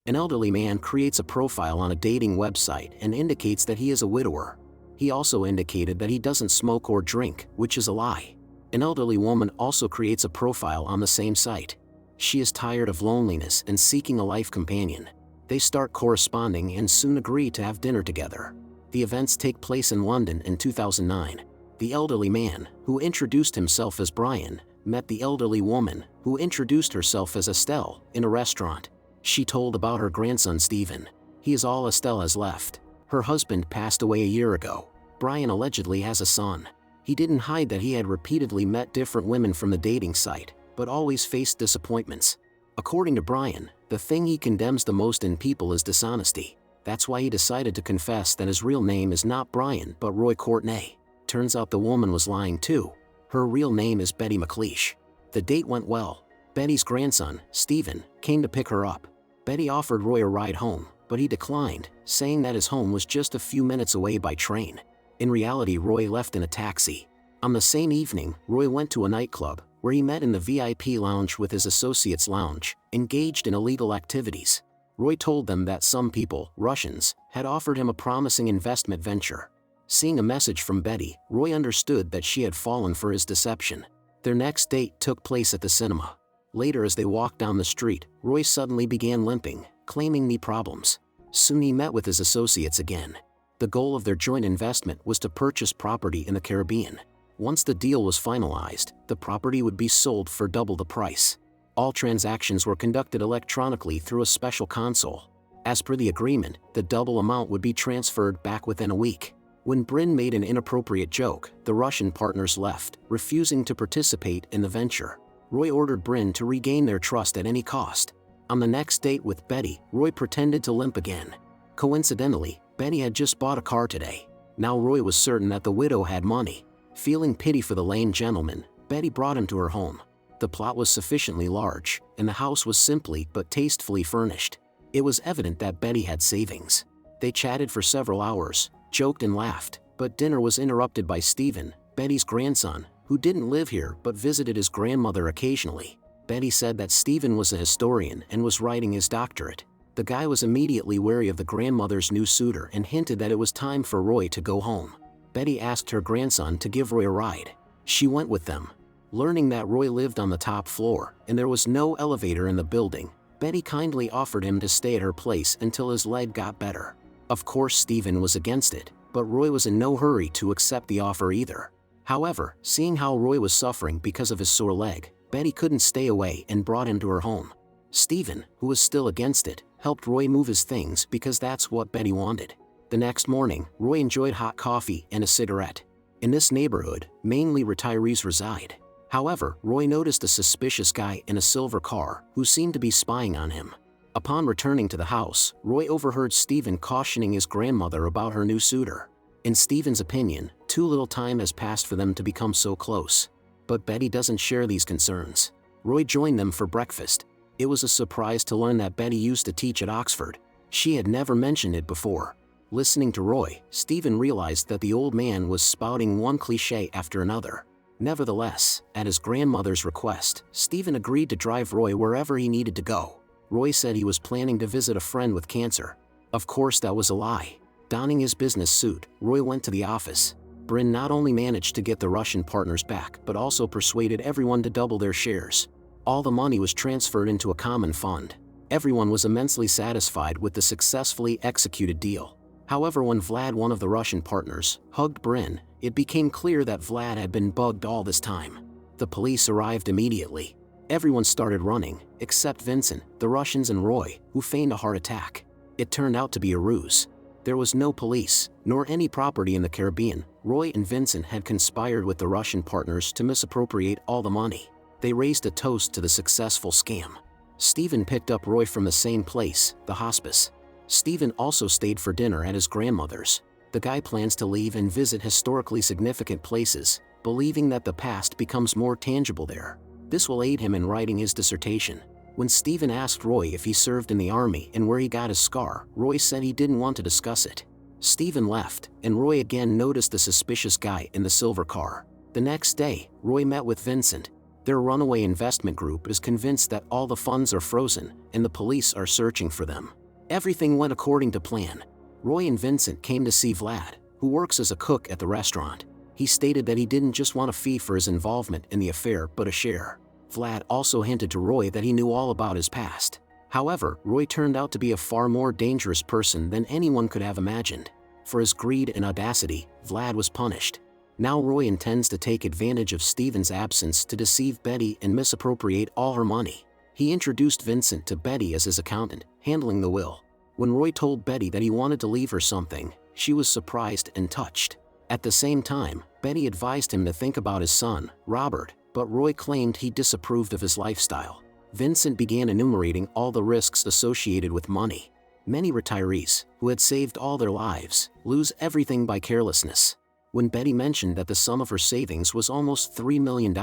An elderly man creates a profile on a dating website and indicates that he is a widower. He also indicated that he doesn't smoke or drink, which is a lie. An elderly woman also creates a profile on the same site. She is tired of loneliness and seeking a life companion. They start corresponding and soon agree to have dinner together. The events take place in London in 2009. The elderly man, who introduced himself as Brian, met the elderly woman, who introduced herself as Estelle, in a restaurant. She told about her grandson Stephen. He is all Estelle has left. Her husband passed away a year ago. Brian allegedly has a son. He didn't hide that he had repeatedly met different women from the dating site, but always faced disappointments. According to Brian, the thing he condemns the most in people is dishonesty. That's why he decided to confess that his real name is not Brian but Roy Courtney. Turns out the woman was lying too. Her real name is Betty McLeish. The date went well. Betty's grandson, Stephen, came to pick her up. Betty offered Roy a ride home, but he declined, saying that his home was just a few minutes away by train. In reality, Roy left in a taxi. On the same evening, Roy went to a nightclub, where he met in the VIP lounge with his associates lounge, engaged in illegal activities. Roy told them that some people, Russians, had offered him a promising investment venture. Seeing a message from Betty, Roy understood that she had fallen for his deception. Their next date took place at the cinema. Later, as they walked down the street, Roy suddenly began limping, claiming knee problems. Soon he met with his associates again. The goal of their joint investment was to purchase property in the Caribbean. Once the deal was finalized, the property would be sold for double the price. All transactions were conducted electronically through a special console. As per the agreement, the double amount would be transferred back within a week. When Bryn made an inappropriate joke, the Russian partners left, refusing to participate in the venture. Roy ordered Bryn to regain their trust at any cost. On the next date with Betty, Roy pretended to limp again. Coincidentally, Betty had just bought a car today. Now Roy was certain that the widow had money. Feeling pity for the lame gentleman, Betty brought him to her home. The plot was sufficiently large, and the house was simply but tastefully furnished. It was evident that Betty had savings. They chatted for several hours, joked and laughed, but dinner was interrupted by Stephen, Betty's grandson, who didn't live here but visited his grandmother occasionally. Betty said that Stephen was a historian and was writing his doctorate. The guy was immediately wary of the grandmother's new suitor and hinted that it was time for Roy to go home. Betty asked her grandson to give Roy a ride. She went with them. Learning that Roy lived on the top floor and there was no elevator in the building, Betty kindly offered him to stay at her place until his leg got better. Of course, Stephen was against it, but Roy was in no hurry to accept the offer either. However, seeing how Roy was suffering because of his sore leg, Betty couldn't stay away and brought him to her home. Stephen, who was still against it, helped Roy move his things because that's what Betty wanted. The next morning, Roy enjoyed hot coffee and a cigarette. In this neighborhood, mainly retirees reside. However, Roy noticed a suspicious guy in a silver car who seemed to be spying on him. Upon returning to the house, Roy overheard Stephen cautioning his grandmother about her new suitor. In Stephen's opinion, too little time has passed for them to become so close. But Betty doesn't share these concerns. Roy joined them for breakfast. It was a surprise to learn that Betty used to teach at Oxford. She had never mentioned it before. Listening to Roy, Stephen realized that the old man was spouting one cliché after another. Nevertheless, at his grandmother's request, Stephen agreed to drive Roy wherever he needed to go. Roy said he was planning to visit a friend with cancer. Of course, that was a lie. Donning his business suit, Roy went to the office. Bryn not only managed to get the Russian partners back but also persuaded everyone to double their shares. All the money was transferred into a common fund. Everyone was immensely satisfied with the successfully executed deal. However, when Vlad, one of the Russian partners, hugged Bryn, it became clear that Vlad had been bugged all this time. The police arrived immediately. Everyone started running, except Vincent, the Russians and Roy, who feigned a heart attack. It turned out to be a ruse. There was no police, nor any property in the Caribbean. Roy and Vincent had conspired with the Russian partners to misappropriate all the money. They raised a toast to the successful scam. Stephen picked up Roy from the same place, the hospice. Stephen also stayed for dinner at his grandmother's. The guy plans to leave and visit historically significant places, believing that the past becomes more tangible there. This will aid him in writing his dissertation. When Stephen asked Roy if he served in the army and where he got his scar, Roy said he didn't want to discuss it. Stephen left, and Roy again noticed the suspicious guy in the silver car. The next day, Roy met with Vincent. Their runaway investment group is convinced that all the funds are frozen and the police are searching for them. Everything went according to plan. Roy and Vincent came to see Vlad, who works as a cook at the restaurant. He stated that he didn't just want a fee for his involvement in the affair but a share. Vlad also hinted to Roy that he knew all about his past. However, Roy turned out to be a far more dangerous person than anyone could have imagined. For his greed and audacity, Vlad was punished. Now Roy intends to take advantage of Steven's absence to deceive Betty and misappropriate all her money. He introduced Vincent to Betty as his accountant, handling the will. When Roy told Betty that he wanted to leave her something, she was surprised and touched. At the same time, Betty advised him to think about his son, Robert, but Roy claimed he disapproved of his lifestyle. Vincent began enumerating all the risks associated with money. Many retirees, who had saved all their lives, lose everything by carelessness. When Betty mentioned that the sum of her savings was almost $3 million,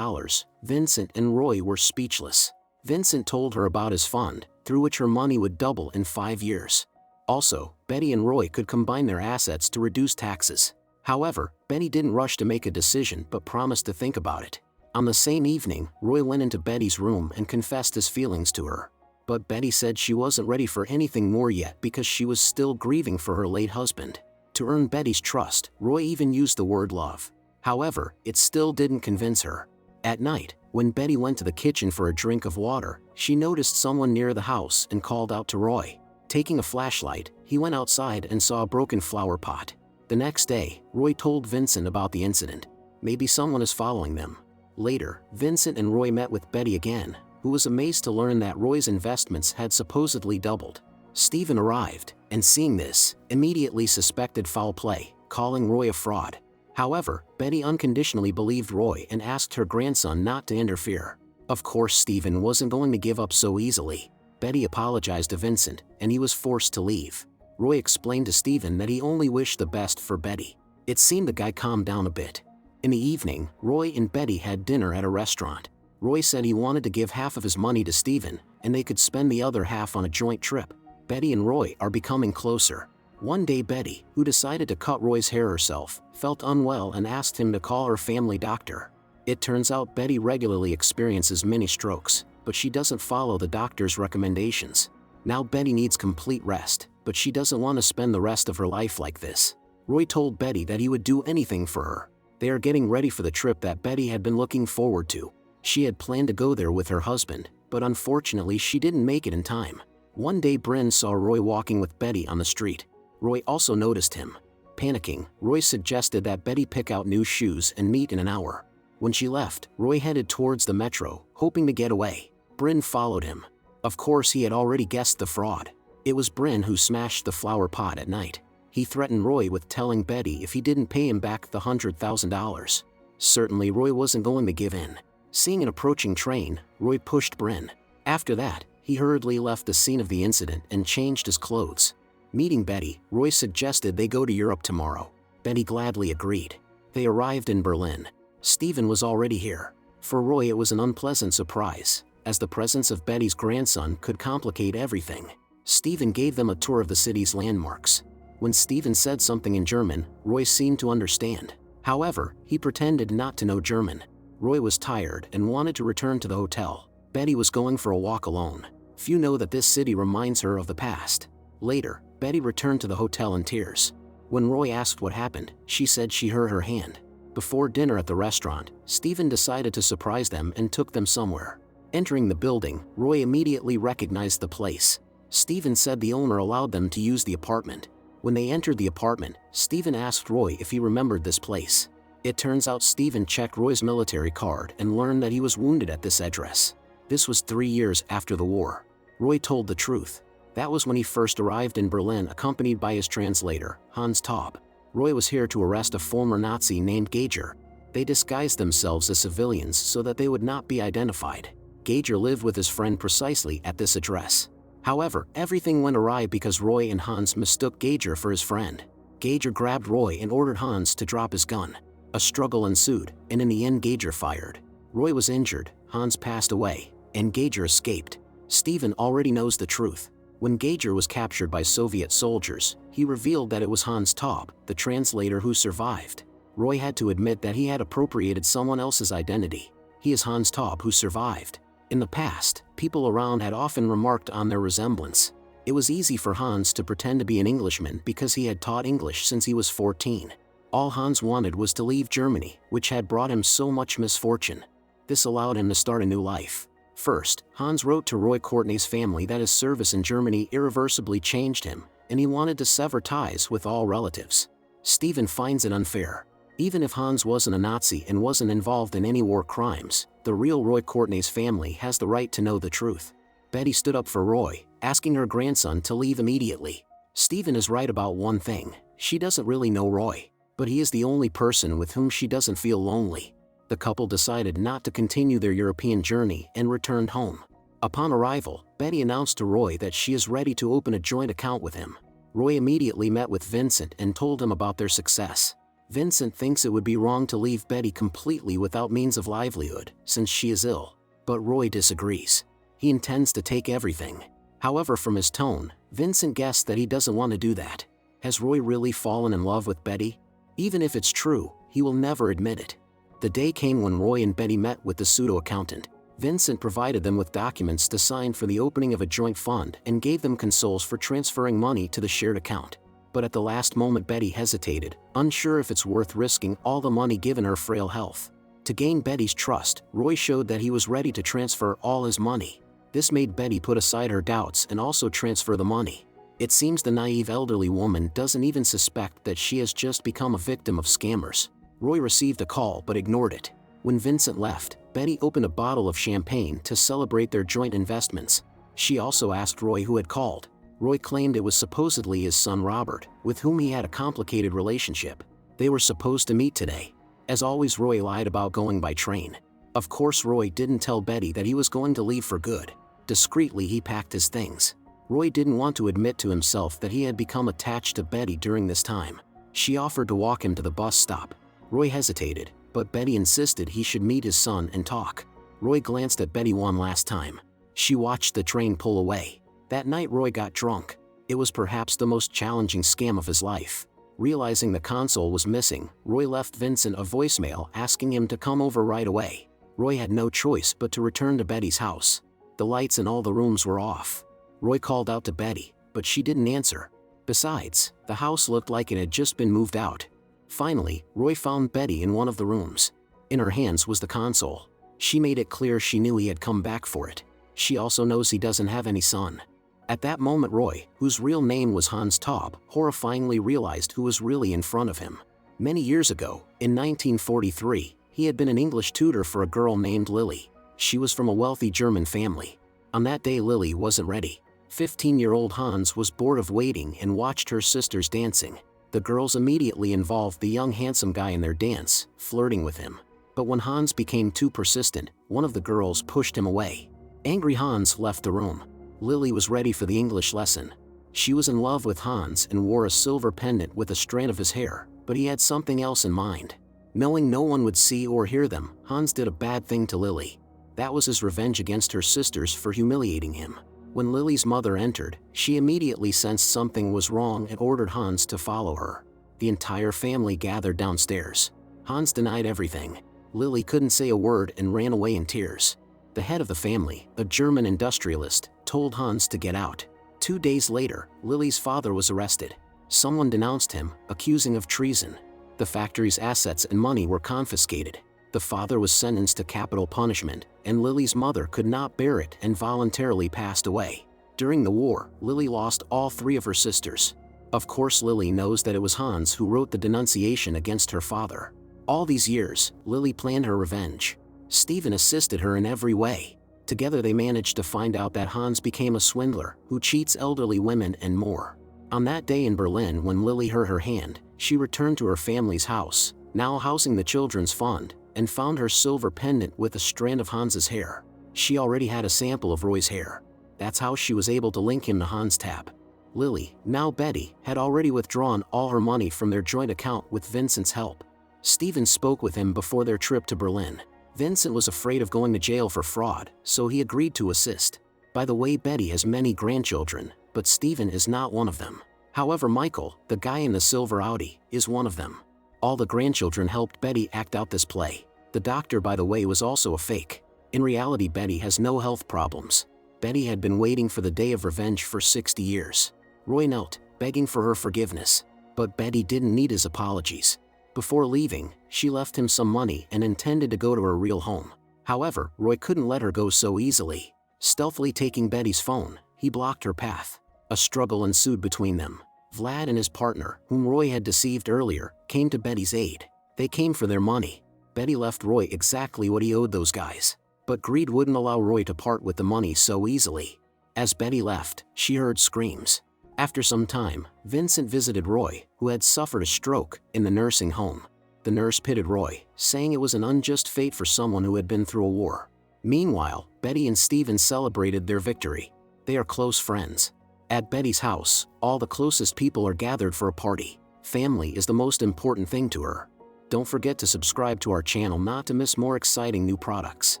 Vincent and Roy were speechless. Vincent told her about his fund, through which her money would double in 5 years. Also, Betty and Roy could combine their assets to reduce taxes. However, Betty didn't rush to make a decision but promised to think about it. On the same evening, Roy went into Betty's room and confessed his feelings to her. But Betty said she wasn't ready for anything more yet because she was still grieving for her late husband. To earn Betty's trust, Roy even used the word love. However, it still didn't convince her. At night, when Betty went to the kitchen for a drink of water, she noticed someone near the house and called out to Roy. Taking a flashlight, he went outside and saw a broken flower pot. The next day, Roy told Vincent about the incident. Maybe someone is following them. Later, Vincent and Roy met with Betty again, who was amazed to learn that Roy's investments had supposedly doubled. Steven arrived, and seeing this, immediately suspected foul play, calling Roy a fraud. However, Betty unconditionally believed Roy and asked her grandson not to interfere. Of course, Steven wasn't going to give up so easily. Betty apologized to Vincent, and he was forced to leave. Roy explained to Steven that he only wished the best for Betty. It seemed the guy calmed down a bit. In the evening, Roy and Betty had dinner at a restaurant. Roy said he wanted to give half of his money to Steven, and they could spend the other half on a joint trip. Betty and Roy are becoming closer. One day Betty, who decided to cut Roy's hair herself, felt unwell and asked him to call her family doctor. It turns out Betty regularly experiences mini strokes, but she doesn't follow the doctor's recommendations. Now Betty needs complete rest, but she doesn't want to spend the rest of her life like this. Roy told Betty that he would do anything for her. They are getting ready for the trip that Betty had been looking forward to. She had planned to go there with her husband, but unfortunately she didn't make it in time. One day Bryn saw Roy walking with Betty on the street. Roy also noticed him. Panicking, Roy suggested that Betty pick out new shoes and meet in an hour. When she left, Roy headed towards the metro, hoping to get away. Bryn followed him. Of course, he had already guessed the fraud. It was Bryn who smashed the flower pot at night. He threatened Roy with telling Betty if he didn't pay him back the $100,000. Certainly Roy wasn't going to give in. Seeing an approaching train, Roy pushed Bryn. After that, he hurriedly left the scene of the incident and changed his clothes. Meeting Betty, Roy suggested they go to Europe tomorrow. Betty gladly agreed. They arrived in Berlin. Steven was already here. For Roy it was an unpleasant surprise, as the presence of Betty's grandson could complicate everything. Steven gave them a tour of the city's landmarks. When Steven said something in German, Roy seemed to understand. However, he pretended not to know German. Roy was tired and wanted to return to the hotel. Betty was going for a walk alone. Few know that this city reminds her of the past. Later, Betty returned to the hotel in tears. When Roy asked what happened, she said she hurt her hand. Before dinner at the restaurant, Steven decided to surprise them and took them somewhere. Entering the building, Roy immediately recognized the place. Steven said the owner allowed them to use the apartment. When they entered the apartment, Steven asked Roy if he remembered this place. It turns out Steven checked Roy's military card and learned that he was wounded at this address. This was 3 years after the war. Roy told the truth. That was when he first arrived in Berlin accompanied by his translator, Hans Taub. Roy was here to arrest a former Nazi named Gager. They disguised themselves as civilians so that they would not be identified. Gager lived with his friend precisely at this address. However, everything went awry because Roy and Hans mistook Gager for his friend. Gager grabbed Roy and ordered Hans to drop his gun. A struggle ensued, and in the end Gager fired. Roy was injured, Hans passed away, and Gager escaped. Steven already knows the truth. When Gager was captured by Soviet soldiers, he revealed that it was Hans Taub, the translator, who survived. Roy had to admit that he had appropriated someone else's identity. He is Hans Taub who survived. In the past, people around had often remarked on their resemblance. It was easy for Hans to pretend to be an Englishman because he had taught English since he was 14. All Hans wanted was to leave Germany, which had brought him so much misfortune. This allowed him to start a new life. First, Hans wrote to Roy Courtney's family that his service in Germany irreversibly changed him, and he wanted to sever ties with all relatives. Stephen finds it unfair. Even if Hans wasn't a Nazi and wasn't involved in any war crimes, the real Roy Courtney's family has the right to know the truth. Betty stood up for Roy, asking her grandson to leave immediately. Stephen is right about one thing: she doesn't really know Roy, but he is the only person with whom she doesn't feel lonely. The couple decided not to continue their European journey and returned home. Upon arrival, Betty announced to Roy that she is ready to open a joint account with him. Roy immediately met with Vincent and told him about their success. Vincent thinks it would be wrong to leave Betty completely without means of livelihood, since she is ill. But Roy disagrees. He intends to take everything. However, from his tone, Vincent guessed that he doesn't want to do that. Has Roy really fallen in love with Betty? Even if it's true, he will never admit it. The day came when Roy and Betty met with the pseudo-accountant. Vincent provided them with documents to sign for the opening of a joint fund and gave them consoles for transferring money to the shared account. But at the last moment Betty hesitated, unsure if it's worth risking all the money given her frail health. To gain Betty's trust, Roy showed that he was ready to transfer all his money. This made Betty put aside her doubts and also transfer the money. It seems the naive elderly woman doesn't even suspect that she has just become a victim of scammers. Roy received a call but ignored it. When Vincent left, Betty opened a bottle of champagne to celebrate their joint investments. She also asked Roy who had called. Roy claimed it was supposedly his son Robert, with whom he had a complicated relationship. They were supposed to meet today. As always, Roy lied about going by train. Of course, Roy didn't tell Betty that he was going to leave for good. Discreetly, he packed his things. Roy didn't want to admit to himself that he had become attached to Betty during this time. She offered to walk him to the bus stop. Roy hesitated, but Betty insisted he should meet his son and talk. Roy glanced at Betty one last time. She watched the train pull away. That night Roy got drunk. It was perhaps the most challenging scam of his life. Realizing the console was missing, Roy left Vincent a voicemail asking him to come over right away. Roy had no choice but to return to Betty's house. The lights in all the rooms were off. Roy called out to Betty, but she didn't answer. Besides, the house looked like it had just been moved out. Finally, Roy found Betty in one of the rooms. In her hands was the console. She made it clear she knew he had come back for it. She also knows he doesn't have any son. At that moment Roy, whose real name was Hans Taub, horrifyingly realized who was really in front of him. Many years ago, in 1943, he had been an English tutor for a girl named Lily. She was from a wealthy German family. On that day Lily wasn't ready. 15-year-old Hans was bored of waiting and watched her sisters dancing. The girls immediately involved the young handsome guy in their dance, flirting with him. But when Hans became too persistent, one of the girls pushed him away. Angry Hans left the room. Lily was ready for the English lesson. She was in love with Hans and wore a silver pendant with a strand of his hair, but he had something else in mind. Knowing no one would see or hear them, Hans did a bad thing to Lily. That was his revenge against her sisters for humiliating him. When Lily's mother entered, she immediately sensed something was wrong and ordered Hans to follow her. The entire family gathered downstairs. Hans denied everything. Lily couldn't say a word and ran away in tears. The head of the family, a German industrialist, told Hans to get out. 2 days later, Lily's father was arrested. Someone denounced him, accusing of treason. The factory's assets and money were confiscated. The father was sentenced to capital punishment, and Lily's mother could not bear it and voluntarily passed away. During the war, Lily lost all 3 of her sisters. Of course, Lily knows that it was Hans who wrote the denunciation against her father. All these years, Lily planned her revenge. Stephen assisted her in every way. Together they managed to find out that Hans became a swindler who cheats elderly women and more. On that day in Berlin when Lily hurt her hand, she returned to her family's house, now housing the children's fund, and found her silver pendant with a strand of Hans's hair. She already had a sample of Roy's hair. That's how she was able to link him to Hans Taub. Lily, now Betty, had already withdrawn all her money from their joint account with Vincent's help. Stephen spoke with him before their trip to Berlin. Vincent was afraid of going to jail for fraud, so he agreed to assist. By the way, Betty has many grandchildren, but Stephen is not one of them. However, Michael, the guy in the silver Audi, is one of them. All the grandchildren helped Betty act out this play. The doctor, by the way, was also a fake. In reality, Betty has no health problems. Betty had been waiting for the day of revenge for 60 years. Roy knelt, begging for her forgiveness. But Betty didn't need his apologies. Before leaving, she left him some money and intended to go to her real home. However, Roy couldn't let her go so easily. Stealthily taking Betty's phone, he blocked her path. A struggle ensued between them. Vlad and his partner, whom Roy had deceived earlier, came to Betty's aid. They came for their money. Betty left Roy exactly what he owed those guys. But greed wouldn't allow Roy to part with the money so easily. As Betty left, she heard screams. After some time, Vincent visited Roy, who had suffered a stroke, in the nursing home. The nurse pitied Roy, saying it was an unjust fate for someone who had been through a war. Meanwhile, Betty and Steven celebrated their victory. They are close friends. At Betty's house, all the closest people are gathered for a party. Family is the most important thing to her. Don't forget to subscribe to our channel not to miss more exciting new products.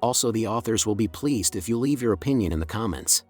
Also, the authors will be pleased if you leave your opinion in the comments.